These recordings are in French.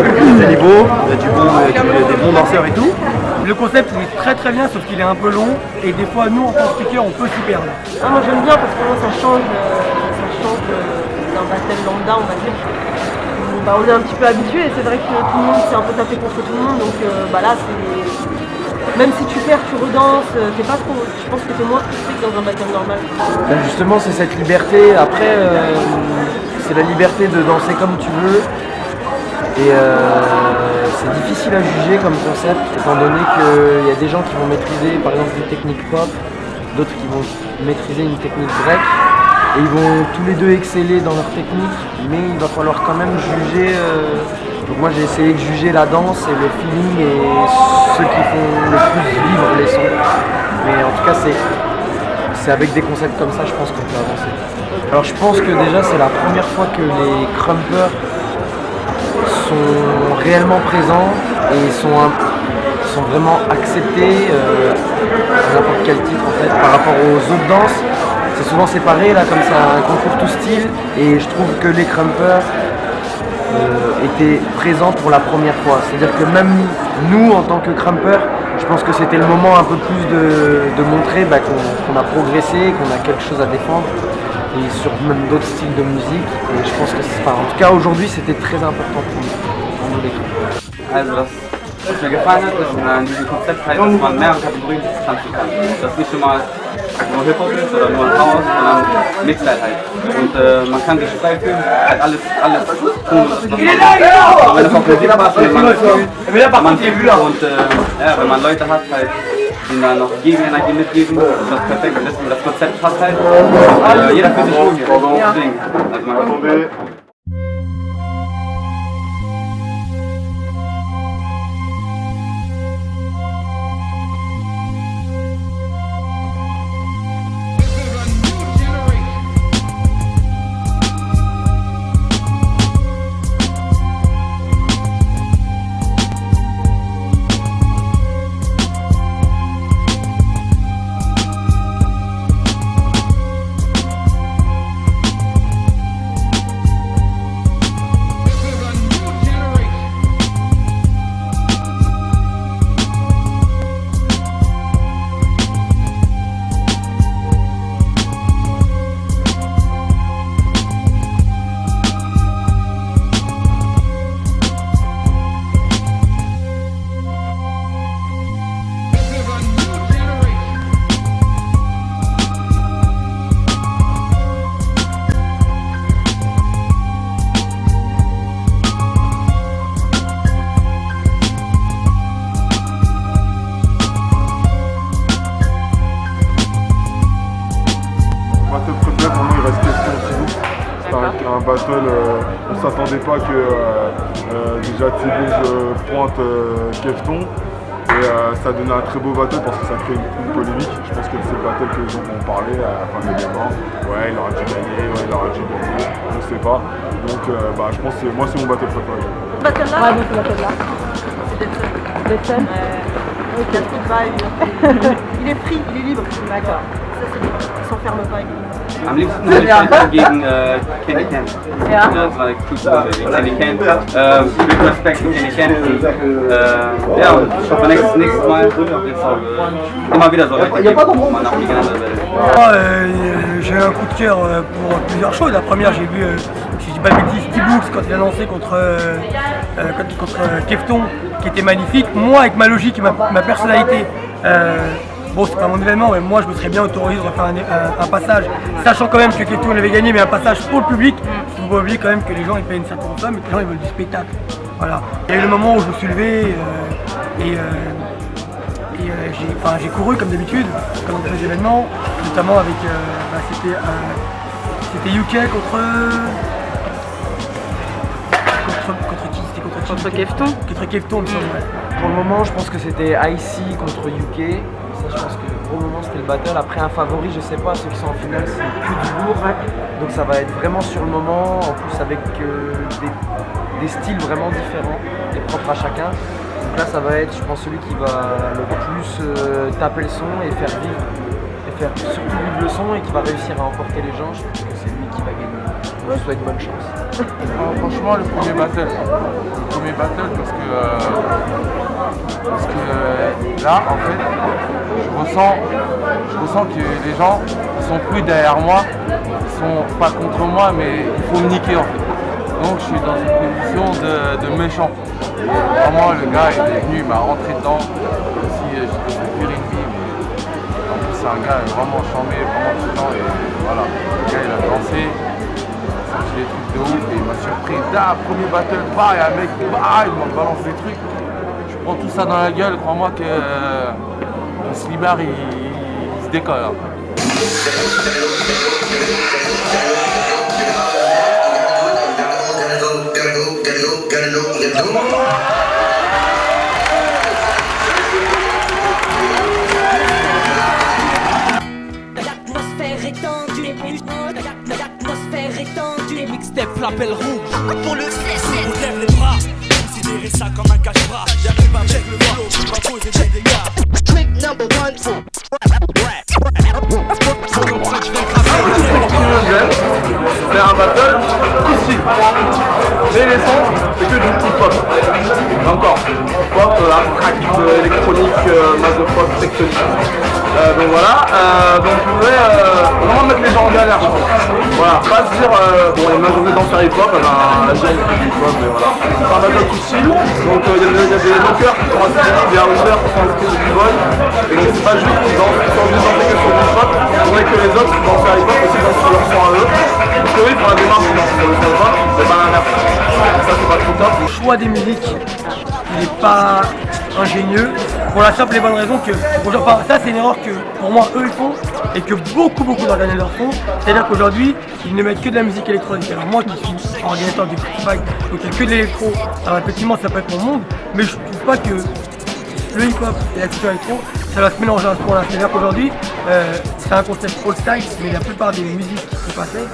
des niveaux, des bons danseurs et tout. Le concept il est très très bien, sauf qu'il est un peu long et des fois nous en tant que speaker on peut s'y perdre. Ah, moi j'aime bien parce que moi, ça change d'un battle lambda, on va dire. On est un petit peu habitué et c'est vrai que tout le monde s'est un peu tapé contre tout le monde, donc là c'est... Même si tu perds, tu redanses, t'es pas trop... Je pense que t'es moins frustré que dans un battle normal. Ben justement c'est cette liberté, après c'est la liberté de danser comme tu veux. Et c'est difficile à juger comme concept, étant donné qu'il y a des gens qui vont maîtriser par exemple une technique pop, d'autres qui vont maîtriser une technique break, et ils vont tous les deux exceller dans leur technique, mais il va falloir quand même juger. Donc moi j'ai essayé de juger la danse et le feeling et ceux qui font le plus vivre les sons. Mais en tout cas c'est avec des concepts comme ça je pense qu'on peut avancer. Alors je pense que déjà c'est la première fois que les crumpers sont réellement présents et sont vraiment acceptés à n'importe quel titre en fait par rapport aux autres danses. C'est souvent séparé là comme ça, un concours tout style, et je trouve que les crumpers étaient présents pour la première fois. C'est-à-dire que même nous en tant que crumpers, je pense que c'était le moment un peu plus de montrer qu'on a progressé, qu'on a quelque chose à défendre. Et sur même d'autres styles de musique, et je pense que en tout cas aujourd'hui c'était très important pour nous les crumpers. Also was mir gefallen hat, ist in diesem Konzept halt, dass man mehrere Kategorien tanzen kann. Dass nicht immer nur Hip-Hop ist oder nur ein House, sondern Mixed halt. Und man kann sich frei fühlen, halt alles tun, was man macht. Aber wenn das auch Musik passt, wenn man fühlt und ja, wenn man Leute hat, halt, die dann noch Gegenenergie mitgeben, ist das perfekt. Und das Konzept passt halt. Jeder fühlt sich wohl hier. Deswegen, also man Un battle, on s'attendait pas que déjà Thibaut pointe Kefton et ça donnait un très beau battle parce que ça crée une polémique. Je pense que c'est le battle que les gens vont parler à la fin de l'événement. Ouais, il aura dû gagner, ouais, il aura dû gagner, on ne sait pas. Donc je pense que moi c'est mon battle préféré. Battle là? Ouais, moi c'est battle là. C'est Betson. Il a trop de vibe, il est free, il est libre. D'accord. Ça c'est bien, il s'enferme pas. Am liebsten würde ich halt gegen Kenny Ken. Ja. Das war gegen Kenny Ken. Mit Respekt für Kenny Ken. Ja, und ich hoffe nächstes Mal jetzt auch immer wieder so weitergehen, wo man auch gegeneinander wird. J'ai un coup de cœur pour plusieurs choses. La première, j'ai vu, si je dis pas de bêtises, T-Books quand il a lancé contre Kefton, qui était magnifique. Moi, avec ma logique et ma personnalité, bon, c'est pas mon événement, mais moi je me serais bien autorisé de refaire un passage, sachant quand même que Kefton avait gagné, mais un passage pour le public. Il ne faut pas oublier quand même que les gens ils payent une certaine somme et que les gens ils veulent du spectacle. Voilà. Il y a eu le moment où je me suis levé j'ai couru comme d'habitude, comme dans les événements, notamment avec, c'était UK contre qui? C'était Contre Kefton. Contre Kefton, il me semble, ouais. Pour le moment je pense que c'était IC contre UK. Ça, je pense que le gros moment c'était le battle. Après un favori, je sais pas, ceux qui sont en finale c'est que du lourd. Donc ça va être vraiment sur le moment, en plus avec des styles vraiment différents et propres à chacun. Donc là ça va être je pense celui qui va le plus taper le son et faire faire surtout vivre le son et qui va réussir à emporter les gens. Je pense que c'est lui qui va gagner. Je lui souhaite bonne chance. Franchement, le premier battle. Parce que là, en fait, je ressens que les gens sont plus derrière moi, ils sont pas contre moi, mais il faut me niquer en fait. Donc je suis dans une position de méchant. Et vraiment, le gars il est venu, il m'a rentré dedans. Si j'ai fait une vie, mais en plus c'est un gars vraiment charmé, vraiment excellent. Et voilà, le gars il a dansé, il a sorti des trucs de ouf et il m'a surpris. Premier battle, bah, et un mec, bah, il m'a balancé des trucs. Je prends tout ça dans la gueule, crois-moi que Slimar il se décolle. Hein. L'atmosphère étendue, les mixtapes l'appel rouge. Pour le CC, on lève les bras, considérez ça comme un cache-bras. J'arrive avec le flow, qui va causer des dégâts. Trick number one for faire un battle aussi. Mais les sons, c'est que du hip-hop. Encore, pop, crack, électronique, mazopop, tectonique. Donc voilà, donc je voudrais vraiment mettre les gens en galère, je pense. Voilà, pas se dire, bon, les majorité danseurs hip-hop, la jeune hip-hop, mais voilà. C'est un battle tout style, donc il y a des knockers qui sont inspirés, des houseers qui sont inspirés du boy. Et donc c'est pas juste qu'ils dansent, ils sont obligés de danser que sur du hip-hop, il faudrait que les autres danseurs hip-hop aussi dansent sur leur son à eux. Parce que oui, pour la démarche, ils dansent sur le son hip-hop, c'est pas l'inverse. Ça c'est pas trop top. Le choix des musiques, il n'est pas ingénieux, pour la simple et bonne raison que, enfin ça c'est une erreur que pour moi eux ils font et que beaucoup d'organisateurs font, c'est-à-dire qu'aujourd'hui ils ne mettent que de la musique électronique. Alors moi qui suis organisateur du festival, donc il n'y a que de l'électro, alors effectivement ça peut être mon monde, mais je trouve pas que le hip-hop et la culture électro, ça va se mélanger à ce point-là. C'est-à-dire qu'aujourd'hui, c'est un concept old style, mais la plupart des musiques qui se passaient,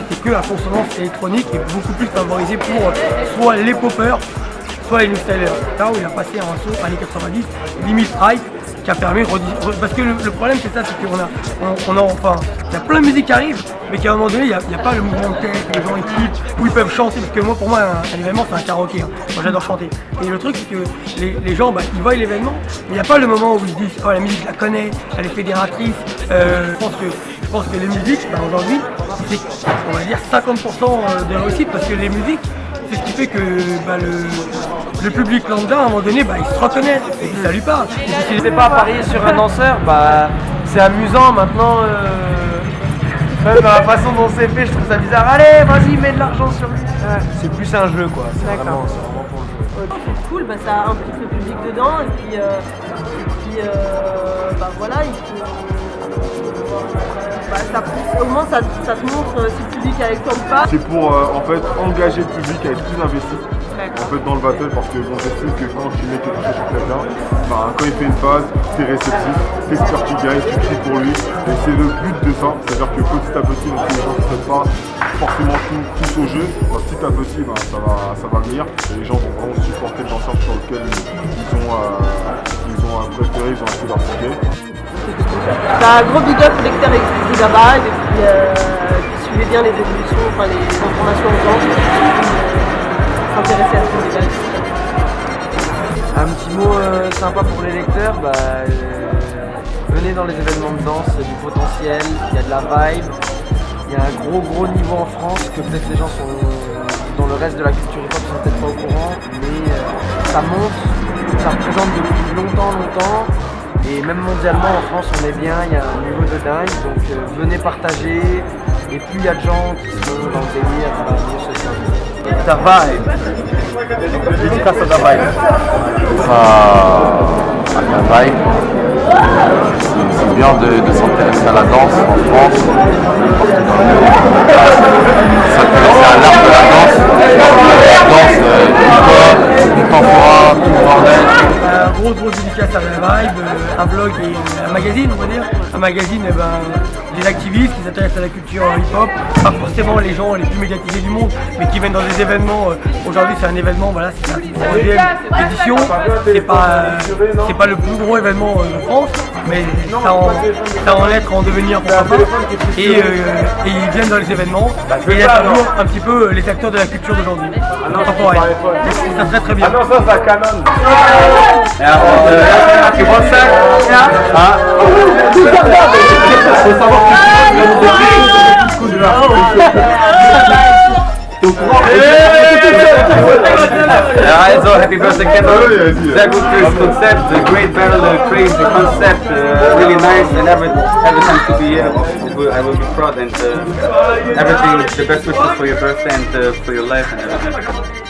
c'était que la consonance électronique et beaucoup plus favorisée pour soit les poppers, soit les new stylers. Là où il a passé un son années 90, limite hype, qui a permis parce que le problème c'est ça, c'est qu'on a enfin il y a plein de musique qui arrive, mais qu'à un moment donné il n'y a pas le mouvement de tête, les gens équipent, où ils peuvent chanter, parce que moi pour moi un événement c'est un karaoké, hein. Moi j'adore chanter. Et le truc c'est que les gens ils voient l'événement, mais il n'y a pas le moment où ils se disent oh la musique je la connais, elle est fédératrice. Je pense que les musiques aujourd'hui c'est on va dire 50% de réussite, parce que les musiques c'est ce qui fait que le public lambda à un moment donné il se reconnaît et ça lui parle. Si c'est pas parier sur un danseur, c'est amusant maintenant. Même dans la façon dont c'est fait, je trouve ça bizarre. Allez, vas-y, mets de l'argent sur lui. C'est plus un jeu quoi. C'est vraiment pour le jeu. C'est cool, ça implique le public dedans et puis voilà, il faut. Au moins ça te montre si le public est avec toi ou pas. C'est pour en fait engager le public à être plus investi en fait dans le battle, parce que bon, j'estime que quand tu mets quelque chose sur quelqu'un, quand il fait une phase, t'es réceptif, t'espères qu'il gagne, tu cries pour lui, et c'est le but de ça, c'est-à-dire que petit à petit, donc les gens ne prennent pas forcément tous au jeu, petit à petit ça va venir, et les gens vont vraiment supporter le danseur sur lequel ils ont préféré, ils ont un peu d'articuler. T'as un gros big up pour Lecter et Gabba, et puis suivez bien les évolutions, enfin les informations aux gens, s'intéresser à ce média. Un petit mot sympa pour les lecteurs, venez dans les événements de danse, il y a du potentiel, il y a de la vibe, il y a un gros niveau en France que peut-être les gens sont dans le reste de la culture hip-hop sont peut-être pas au courant, mais ça monte, ça représente depuis longtemps. Et même mondialement en France on est bien, il y a un niveau de dingue, donc venez partager, et plus il y a de gens qui sont dans le délire, ça va mieux se servir. Ta vibe, dédicace à ta vibe. La vibe, c'est bien de s'intéresser à la danse en France, s'intéresser à l'art de la danse hip-hop, contemporain, tout le bordel. Gros dédicace à la vibe, un blog et un magazine, on va dire. Un magazine, des activistes qui s'intéressent à la culture hip-hop, pas forcément les gens les plus médiatisés du monde, mais qui viennent dans des événements. Aujourd'hui c'est un événement, voilà, c'est la 3e édition, c'est pas le plus gros événement de France. mais ça en être, en devenir pourquoi pas. Et ils viennent dans les événements. Et il y a toujours un petit peu les acteurs de la culture d'aujourd'hui. Contemporaine. Ça serait très bien. Ah non, ça canon. Ja, und Geburtstag? Ja. Faut savoir Ja, also Happy Birthday Kendall. Sehr gutes Konzept, a great battle, a crazy concept, really nice, and every time to be here, I will be proud, and everything, the best wishes for your birthday and for your life and everything.